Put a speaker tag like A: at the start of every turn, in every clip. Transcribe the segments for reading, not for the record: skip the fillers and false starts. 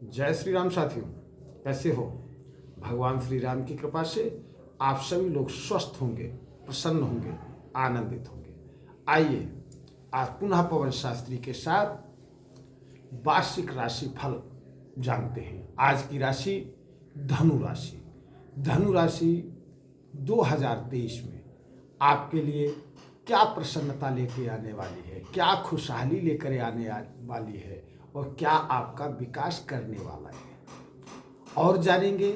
A: जय श्री राम साथियों, कैसे हो। भगवान श्री राम की कृपा से आप सभी लोग स्वस्थ होंगे, प्रसन्न होंगे, आनंदित होंगे। आइए आज पुनः पवन शास्त्री के साथ वार्षिक राशि फल जानते हैं। आज की राशि धनु राशि। धनु राशि 2023 में आपके लिए क्या प्रसन्नता लेके आने वाली है, क्या खुशहाली लेकर आने वाली है और क्या आपका विकास करने वाला है। और जानेंगे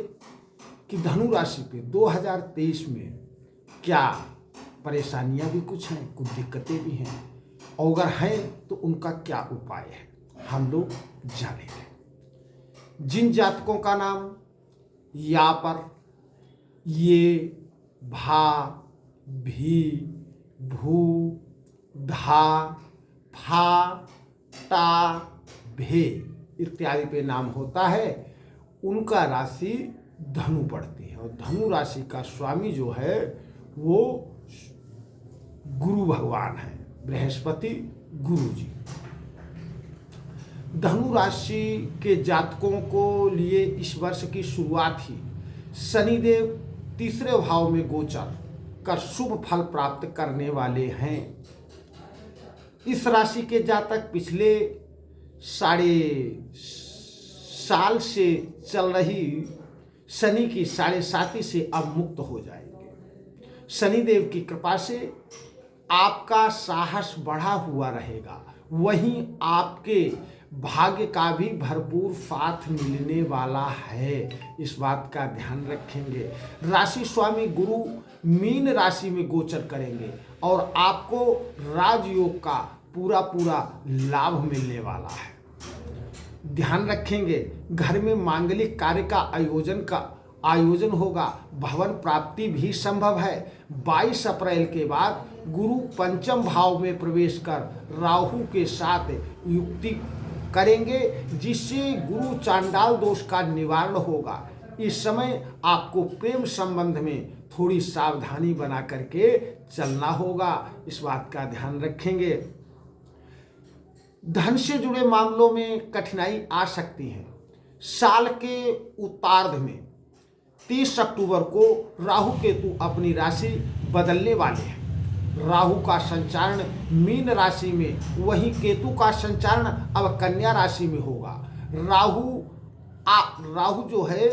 A: कि धनु राशि पे 2023 में क्या परेशानियां भी कुछ हैं, कुछ दिक्कतें भी हैं, और अगर हैं तो उनका क्या उपाय है, हम लोग जानेंगे। जिन जातकों का नाम या पर ये, भा, भी, भू, धा, फा, टा, भे इत्यादि पे नाम होता है, उनका राशि धनु पड़ती है। और धनु राशि का स्वामी जो है वो गुरु भगवान है, बृहस्पति गुरु जी। धनु राशि के जातकों को लिए इस वर्ष की शुरुआत ही शनिदेव तीसरे भाव में गोचर कर शुभ फल प्राप्त करने वाले हैं। इस राशि के जातक पिछले साल से चल रही शनि की 7.5 से अब मुक्त हो जाएंगे। शनिदेव की कृपा से आपका साहस बढ़ा हुआ रहेगा, वहीं आपके भाग्य का भी भरपूर साथ मिलने वाला है, इस बात का ध्यान रखेंगे। राशि स्वामी गुरु मीन राशि में गोचर करेंगे और आपको राजयोग का पूरा लाभ मिलने वाला है। ध्यान रखेंगे, घर में मांगलिक कार्य का आयोजन होगा, भवन प्राप्ति भी संभव है। 22 अप्रैल के बाद गुरु पंचम भाव में प्रवेश कर राहु के साथ युक्ति करेंगे, जिससे गुरु चांडाल दोष का निवारण होगा। इस समय आपको प्रेम संबंध में थोड़ी सावधानी बना करके चलना होगा, इस बात का ध्यान रखेंगे। धन से जुड़े मामलों में कठिनाई आ सकती है। साल के उत्तरार्ध में 30 अक्टूबर को राहु केतु अपनी राशि बदलने वाले हैं। राहु का संचारण मीन राशि में, वहीं केतु का संचारण अब कन्या राशि में होगा। राहु जो है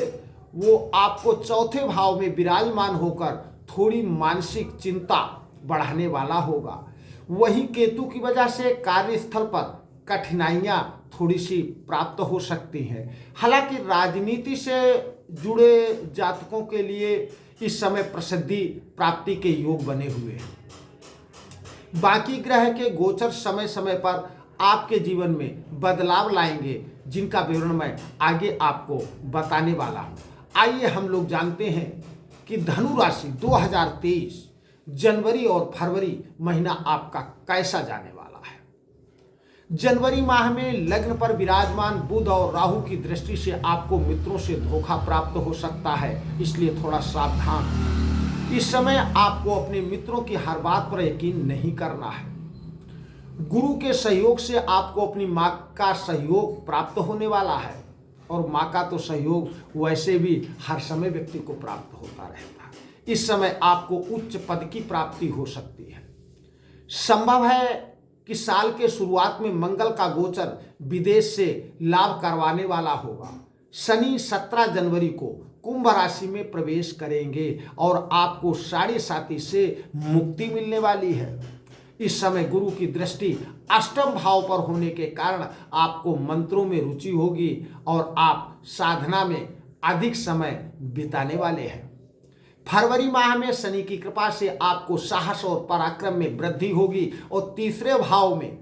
A: वो आपको चौथे भाव में विराजमान होकर थोड़ी मानसिक चिंता बढ़ाने वाला होगा। वहीं केतु की वजह से कार्यस्थल पर कठिनाइयां थोड़ी सी प्राप्त हो सकती हैं। हालांकि राजनीति से जुड़े जातकों के लिए इस समय प्रसिद्धि प्राप्ति के योग बने हुए हैं। बाकी ग्रह के गोचर समय समय पर आपके जीवन में बदलाव लाएंगे, जिनका विवरण मैं आगे आपको बताने वाला हूं। आइए हम लोग जानते हैं कि धनु राशि 2023 जनवरी और फरवरी महीना आपका कैसा जाने वाला है। जनवरी माह में लग्न पर विराजमान बुध और राहु की दृष्टि से आपको मित्रों से धोखा प्राप्त हो सकता है, इसलिए थोड़ा सावधान। इस समय आपको अपने मित्रों की हर बात पर यकीन नहीं करना है। गुरु के सहयोग से आपको अपनी मां का सहयोग प्राप्त होने वाला है, और मां का तो सहयोग वैसे भी हर समय व्यक्ति को प्राप्त होता रहता है। इस समय आपको उच्च पद की प्राप्ति हो सकती है। संभव है कि साल के शुरुआत में मंगल का गोचर विदेश से लाभ करवाने वाला होगा। शनि 17 जनवरी को कुंभ राशि में प्रवेश करेंगे और आपको 7.5 से मुक्ति मिलने वाली है। इस समय गुरु की दृष्टि अष्टम भाव पर होने के कारण आपको मंत्रों में रुचि होगी और आप साधना में अधिक समय बिताने वाले हैं। फरवरी माह में शनि की कृपा से आपको साहस और पराक्रम में वृद्धि होगी और तीसरे भाव में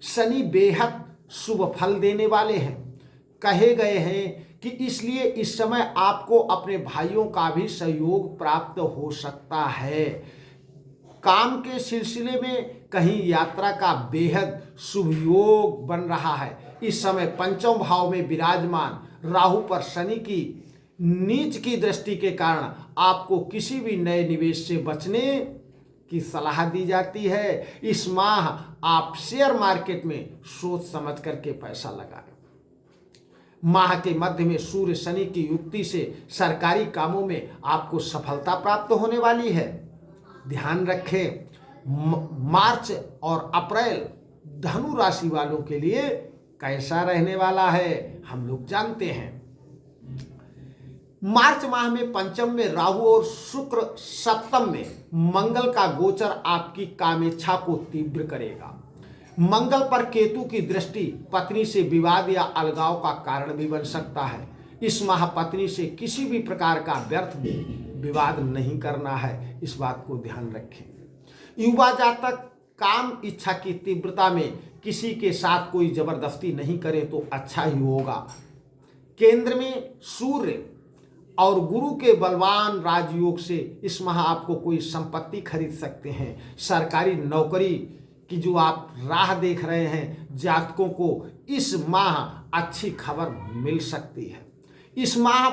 A: शनि बेहद शुभ फल देने वाले हैं। कहे गए हैं कि इसलिए इस समय आपको अपने भाइयों का भी सहयोग प्राप्त हो सकता है। काम के सिलसिले में कहीं यात्रा का बेहद शुभ योग बन रहा है। इस समय पंचम भाव में विराजमान राहु पर शनि की नीच की दृष्टि के कारण आपको किसी भी नए निवेश से बचने की सलाह दी जाती है। इस माह आप शेयर मार्केट में सोच समझ करके पैसा लगाएं। माह के मध्य में सूर्य शनि की युक्ति से सरकारी कामों में आपको सफलता प्राप्त होने वाली है। ध्यान रखें, मार्च और अप्रैल धनु राशि वालों के लिए कैसा रहने वाला है हम लोग जानते हैं। मार्च माह में पंचम में राहु और शुक्र, सप्तम में मंगल का गोचर आपकी कामेच्छा को तीव्र करेगा। मंगल पर केतु की दृष्टि पत्नी से विवाद या अलगाव का कारण भी बन सकता है। इस माह पत्नी से किसी भी प्रकार का व्यर्थ विवाद नहीं करना है, इस बात को ध्यान रखें। युवा जातक काम इच्छा की तीव्रता में किसी के साथ कोई जबरदस्ती नहीं करे तो अच्छा ही होगा। केंद्र में सूर्य और गुरु के बलवान राजयोग से इस माह आपको कोई संपत्ति खरीद सकते हैं। सरकारी नौकरी की जो आप राह देख रहे हैं, जातकों को इस माह अच्छी खबर मिल सकती है। इस माह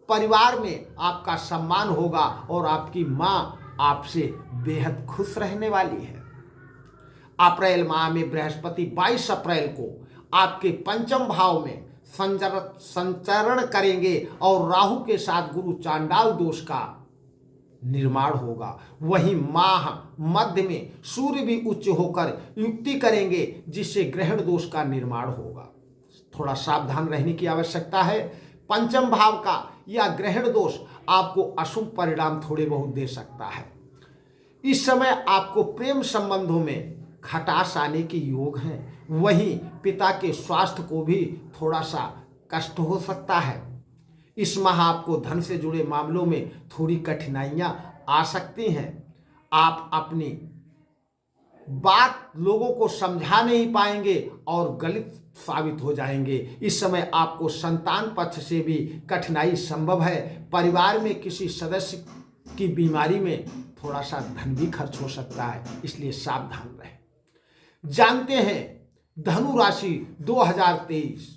A: परिवार में आपका सम्मान होगा और आपकी माँ आपसे बेहद खुश रहने वाली है। अप्रैल माह में बृहस्पति 22 अप्रैल को आपके पंचम भाव में संचरण करेंगे और राहु के साथ गुरु चांडाल दोष का निर्माण होगा। वहीं माह मध्य में सूर्य भी उच्च होकर युक्ति करेंगे, जिससे ग्रहण दोष का निर्माण होगा। थोड़ा सावधान रहने की आवश्यकता है। पंचम भाव का या ग्रहण दोष आपको अशुभ परिणाम थोड़े बहुत दे सकता है। इस समय आपको प्रेम संबंधों में खटास आने के योग हैं। वहीं पिता के स्वास्थ्य को भी थोड़ा सा कष्ट हो सकता है। इस माह आपको धन से जुड़े मामलों में थोड़ी कठिनाइयां आ सकती हैं। आप अपनी बात लोगों को समझा नहीं पाएंगे और गलत साबित हो जाएंगे। इस समय आपको संतान पक्ष से भी कठिनाई संभव है। परिवार में किसी सदस्य की बीमारी में थोड़ा सा धन भी खर्च हो सकता है, इसलिए सावधान रहें। जानते हैं धनु राशि 2023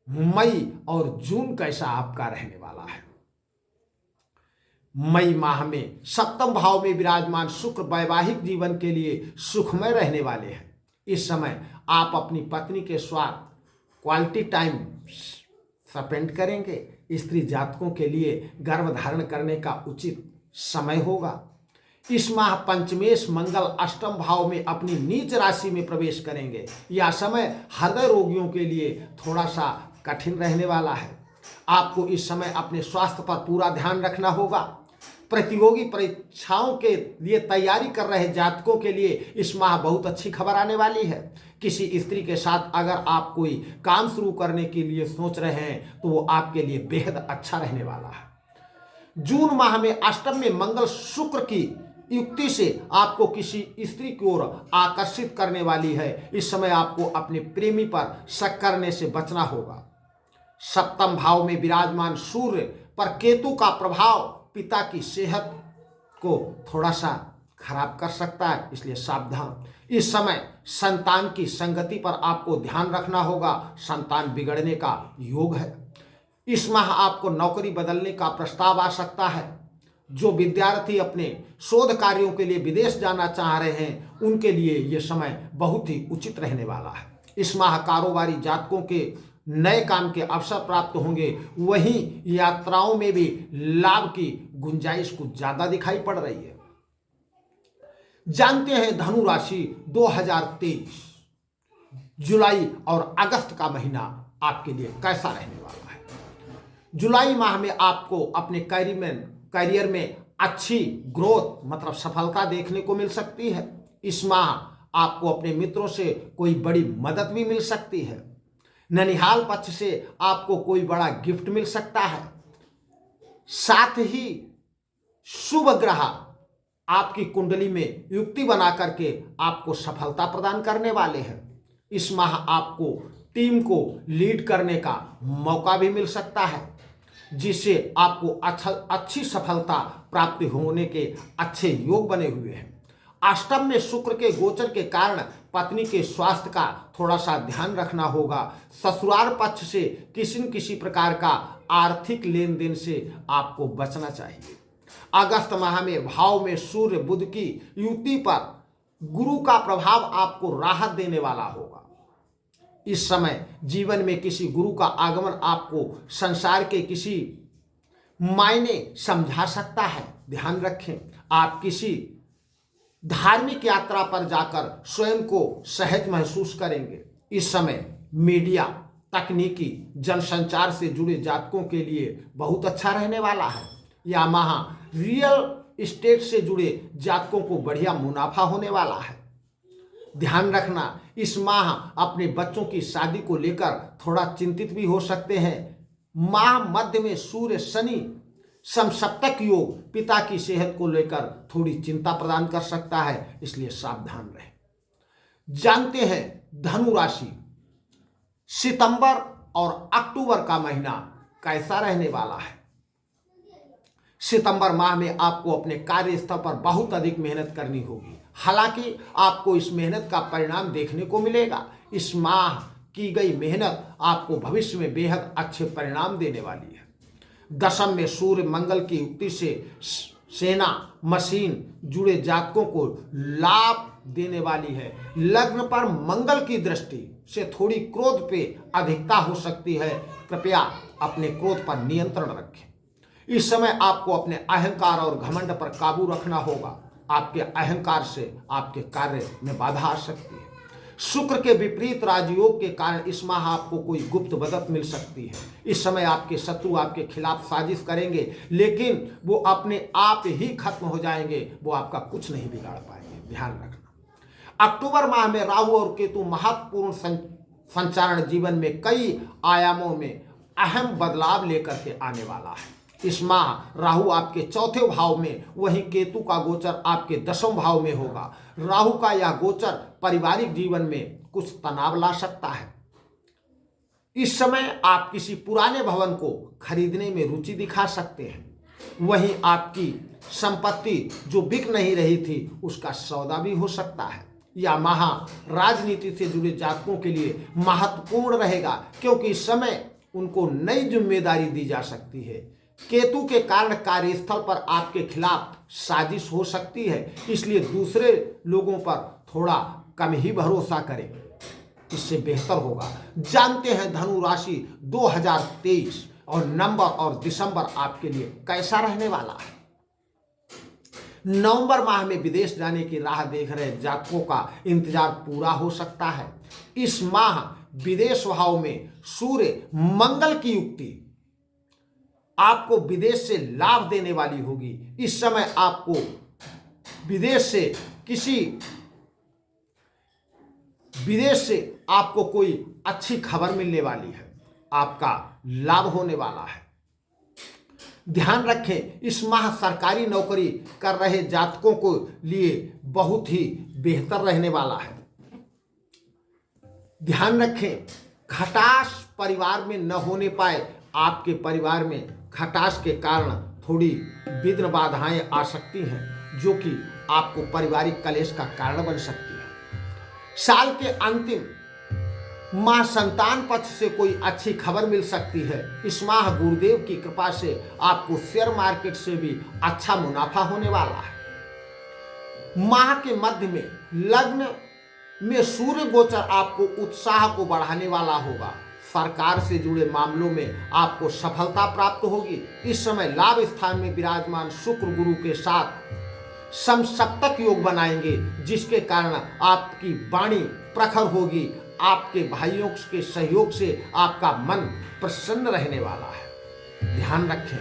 A: मई और जून कैसा आपका रहने वाला है। मई माह में सप्तम भाव में विराजमान शुक्र वैवाहिक जीवन के लिए सुखमय रहने वाले हैं। इस समय आप अपनी पत्नी के साथ क्वालिटी टाइम स्पेंड करेंगे। स्त्री जातकों के लिए गर्भधारण करने का उचित समय होगा। इस माह पंचमेश मंगल अष्टम भाव में अपनी नीच राशि में प्रवेश करेंगे। यह समय हृदय रोगियों के लिए थोड़ा सा कठिन रहने वाला है। आपको इस समय अपने स्वास्थ्य पर पूरा ध्यान रखना होगा। प्रतियोगी परीक्षाओं के लिए तैयारी कर रहे जातकों के लिए इस माह बहुत अच्छी खबर आने वाली है। किसी स्त्री के साथ अगर आप कोई काम शुरू करने के लिए सोच रहे हैं तो वो आपके लिए बेहद अच्छा रहने वाला है। जून माह में अष्टम में मंगल शुक्र की युक्ति से आपको किसी स्त्री की ओर आकर्षित करने वाली है। इस समय आपको अपने प्रेमी पर शक करने से बचना होगा। सप्तम भाव में विराजमान सूर्य पर केतु का प्रभाव पिता की सेहत को थोड़ा सा खराब कर सकता है, इसलिए सावधान। इस समय संतान की संगति पर आपको ध्यान रखना होगा। संतान बिगड़ने का योग है। इस माह आपको नौकरी बदलने का प्रस्ताव आ सकता है। जो विद्यार्थी अपने शोध कार्यों के लिए विदेश जाना चाह रहे हैं उनके लिए यह समय बहुत ही उचित रहने वाला है। इस माह कारोबारी जातकों के नए काम के अवसर प्राप्त होंगे। वहीं यात्राओं में भी लाभ की गुंजाइश कुछ ज्यादा दिखाई पड़ रही है। जानते हैं धनु राशि 2023 जुलाई और अगस्त का महीना आपके लिए कैसा रहने वाला है। जुलाई माह में आपको अपने करियर में अच्छी ग्रोथ मतलब सफलता देखने को मिल सकती है। इस माह आपको अपने मित्रों से कोई बड़ी मदद भी मिल सकती है। ननिहाल पक्ष से आपको कोई बड़ा गिफ्ट मिल सकता है। साथ ही शुभ ग्रह आपकी कुंडली में युक्ति बना करके आपको सफलता प्रदान करने वाले हैं। इस माह आपको टीम को लीड करने का मौका भी मिल सकता है, जिससे आपको अच्छी सफलता प्राप्त होने के अच्छे योग बने हुए हैं। अष्टम में शुक्र के गोचर के कारण पत्नी के स्वास्थ्य का थोड़ा सा ध्यान रखना होगा। ससुराल पक्ष से किसी न किसी प्रकार का आर्थिक लेन देन से आपको बचना चाहिए। अगस्त माह में भाव में सूर्य बुध की युति पर गुरु का प्रभाव आपको राहत देने वाला होगा। इस समय जीवन में किसी गुरु का आगमन आपको संसार के किसी मायने समझा सकता है। ध्यान रखें, आप किसी धार्मिक यात्रा पर जाकर स्वयं को सहज महसूस करेंगे। इस समय मीडिया, तकनीकी, जनसंचार से जुड़े जातकों के लिए बहुत अच्छा रहने वाला है। या माह रियल एस्टेट से जुड़े जातकों को बढ़िया मुनाफा होने वाला है। ध्यान रखना, इस माह अपने बच्चों की शादी को लेकर थोड़ा चिंतित भी हो सकते हैं। माह मध्य में सूर्य शनि समसप्तक योग पिता की सेहत को लेकर थोड़ी चिंता प्रदान कर सकता है, इसलिए सावधान रहें। जानते हैं धनु राशि सितंबर और अक्टूबर का महीना कैसा रहने वाला है। सितंबर माह में आपको अपने कार्यस्थल पर बहुत अधिक मेहनत करनी होगी। हालांकि आपको इस मेहनत का परिणाम देखने को मिलेगा। इस माह की गई मेहनत आपको भविष्य में बेहद अच्छे परिणाम देने वाली है। दशम में सूर्य मंगल की युक्ति से सेना, मशीन जुड़े जातकों को लाभ देने वाली है। लग्न पर मंगल की दृष्टि से थोड़ी क्रोध पे अधिकता हो सकती है। कृपया अपने क्रोध पर नियंत्रण रखें। इस समय आपको अपने अहंकार और घमंड पर काबू रखना होगा। आपके अहंकार से आपके कार्य में बाधा आ सकती है। शुक्र के विपरीत राजयोग के कारण इस माह आपको कोई गुप्त मदद मिल सकती है। इस समय आपके शत्रु आपके खिलाफ साजिश करेंगे, लेकिन वो अपने आप ही खत्म हो जाएंगे। वो आपका कुछ नहीं बिगाड़ पाएंगे। ध्यान रखना, अक्टूबर माह में राहु और केतु महत्वपूर्ण संचारण जीवन में कई आयामों में अहम बदलाव लेकर के आने वाला है। इस माह राहु आपके चौथे भाव में, वहीं केतु का गोचर आपके दसवें भाव में होगा। राहु का यह गोचर पारिवारिक जीवन में कुछ तनाव ला सकता है। इस समय आप किसी पुराने भवन को खरीदने में रुचि दिखा सकते हैं। वहीं आपकी संपत्ति जो बिक नहीं रही थी उसका सौदा भी हो सकता है। यह माह राजनीति से जुड़े जातकों के लिए महत्वपूर्ण रहेगा, क्योंकि इस समय उनको नई जिम्मेदारी दी जा सकती है। केतु के कारण कार्यस्थल पर आपके खिलाफ साजिश हो सकती है, इसलिए दूसरे लोगों पर थोड़ा कम ही भरोसा करें, इससे बेहतर होगा। जानते हैं धनु राशि 2023 और नवंबर और दिसंबर आपके लिए कैसा रहने वाला है। नवंबर माह में विदेश जाने की राह देख रहे जातकों का इंतजार पूरा हो सकता है। इस माह विदेश भाव में सूर्य मंगल की युक्ति आपको विदेश से लाभ देने वाली होगी। इस समय आपको विदेश से आपको कोई अच्छी खबर मिलने वाली है, आपका लाभ होने वाला है। ध्यान रखें, इस माह सरकारी नौकरी कर रहे जातकों को लिए बहुत ही बेहतर रहने वाला है। ध्यान रखें, खटास परिवार में न होने पाए। आपके परिवार में खटास के कारण थोड़ी विघ्न बाधाएं आ सकती हैं, जो कि आपको पारिवारिक कलेश का कारण बन सकती है। साल के अंतिम माह संतान पक्ष से कोई अच्छी खबर मिल सकती है। इस माह गुरुदेव की कृपा से आपको शेयर मार्केट से भी अच्छा मुनाफा होने वाला है। माह के मध्य में लग्न में सूर्य गोचर आपको उत्साह को बढ़ाने वाला होगा। सरकार से जुड़े मामलों में आपको सफलता प्राप्त होगी। इस समय लाभ स्थान में विराजमान शुक्र गुरु के साथ समसप्तक योग बनाएंगे, जिसके कारण आपकी वाणी प्रखर होगी। आपके भाइयों के सहयोग से आपका मन प्रसन्न रहने वाला है। ध्यान रखें,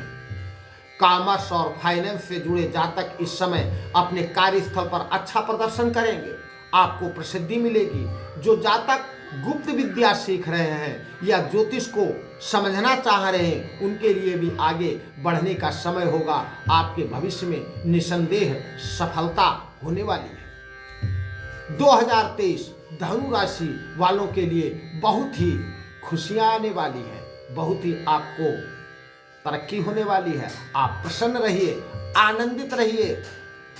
A: कॉमर्स और फाइनेंस से जुड़े जातक इस समय अपने कार्यस्थल पर अच्छा प्रदर्शन करेंगे। आपको प्रसिद्धि मिलेगी। जो जातक गुप्त विद्या सीख रहे हैं या ज्योतिष को समझना चाह रहे हैं, उनके लिए भी आगे बढ़ने का समय होगा। आपके भविष्य में निसंदेह सफलता होने वाली है। 2023 धनु राशि वालों के लिए बहुत ही खुशियां आने वाली है, बहुत ही आपको तरक्की होने वाली है। आप प्रसन्न रहिए, आनंदित रहिए।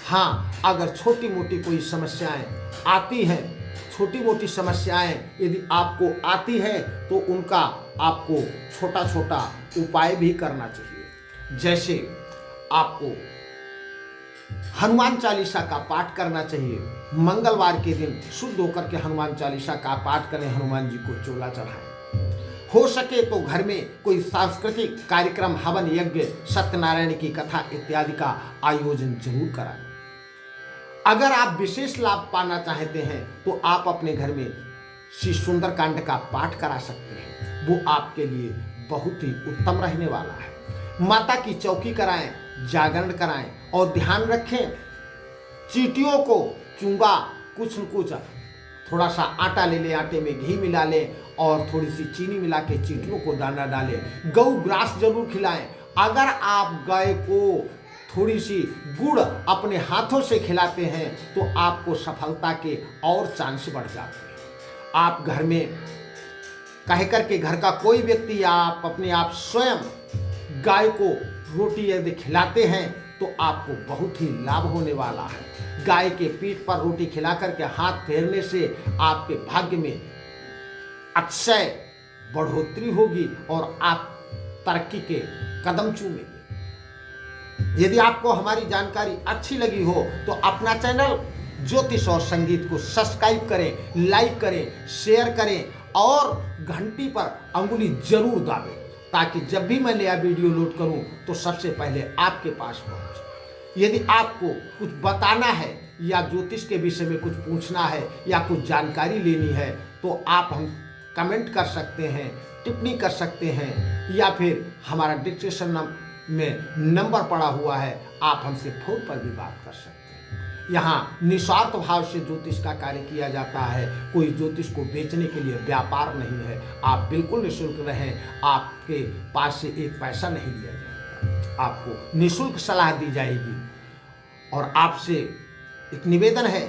A: हाँ, अगर छोटी मोटी कोई समस्याएं आती हैं, छोटी मोटी समस्याएं यदि आपको आती है तो उनका आपको छोटा छोटा उपाय भी करना चाहिए। जैसे आपको हनुमान चालीसा का पाठ करना चाहिए। मंगलवार के दिन शुद्ध होकर के हनुमान चालीसा का पाठ करें, हनुमान जी को चोला चढ़ाएं। हो सके तो घर में कोई सांस्कृतिक कार्यक्रम, हवन यज्ञ, सत्यनारायण की कथा इत्यादि का आयोजन जरूर कराएं। अगर आप विशेष लाभ पाना चाहते हैं तो आप अपने घर में श्री सुंदरकांड का पाठ करा सकते हैं, वो आपके लिए बहुत ही उत्तम रहने वाला है। माता की चौकी कराएं, जागरण कराएं और ध्यान रखें चींटियों को चूंगा कुछ न कुछ थोड़ा सा आटा ले लें, आटे में घी मिला लें और थोड़ी सी चीनी मिला के चींटियों को दाना डालें। गौ ग्रास जरूर खिलाएं। अगर आप गाय को थोड़ी सी गुड़ अपने हाथों से खिलाते हैं तो आपको सफलता के और चांस बढ़ जाते हैं। आप घर में कह करके घर का कोई व्यक्ति या आप अपने आप स्वयं गाय को रोटी यदि खिलाते हैं तो आपको बहुत ही लाभ होने वाला है। गाय के पीठ पर रोटी खिला करके हाथ फेरने से आपके भाग्य में अतिशय बढ़ोतरी होगी और आप तरक्की के कदम चूमेंगे। यदि आपको हमारी जानकारी अच्छी लगी हो तो अपना चैनल ज्योतिष और संगीत को सब्सक्राइब करें, लाइक करें, शेयर करें और घंटी पर अंगुली जरूर दाबें ताकि जब भी मैं नया वीडियो लोड करूं तो सबसे पहले आपके पास पहुंचे। यदि आपको कुछ बताना है या ज्योतिष के विषय में कुछ पूछना है या कुछ जानकारी लेनी है तो आप हम कमेंट कर सकते हैं, टिप्पणी कर सकते हैं या फिर हमारा डिस्क्रिप्शन में नंबर पड़ा हुआ है, आप हमसे फोन पर भी बात कर सकते हैं। यहाँ निस्वार्थ भाव से ज्योतिष का कार्य किया जाता है। कोई ज्योतिष को बेचने के लिए व्यापार नहीं है। आप बिल्कुल निःशुल्क रहें, आपके पास से एक पैसा नहीं लिया जाएगा, आपको निःशुल्क सलाह दी जाएगी। और आपसे एक निवेदन है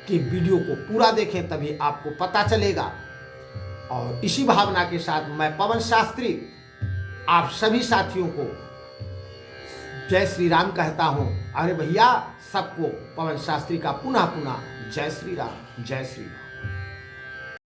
A: कि वीडियो को पूरा देखें तभी आपको पता चलेगा। और इसी भावना के साथ मैं पवन शास्त्री आप सभी साथियों को जय श्री राम कहता हूँ। अरे भैया, सबको पवन शास्त्री का पुनः पुनः जय श्री राम, जय श्री राम।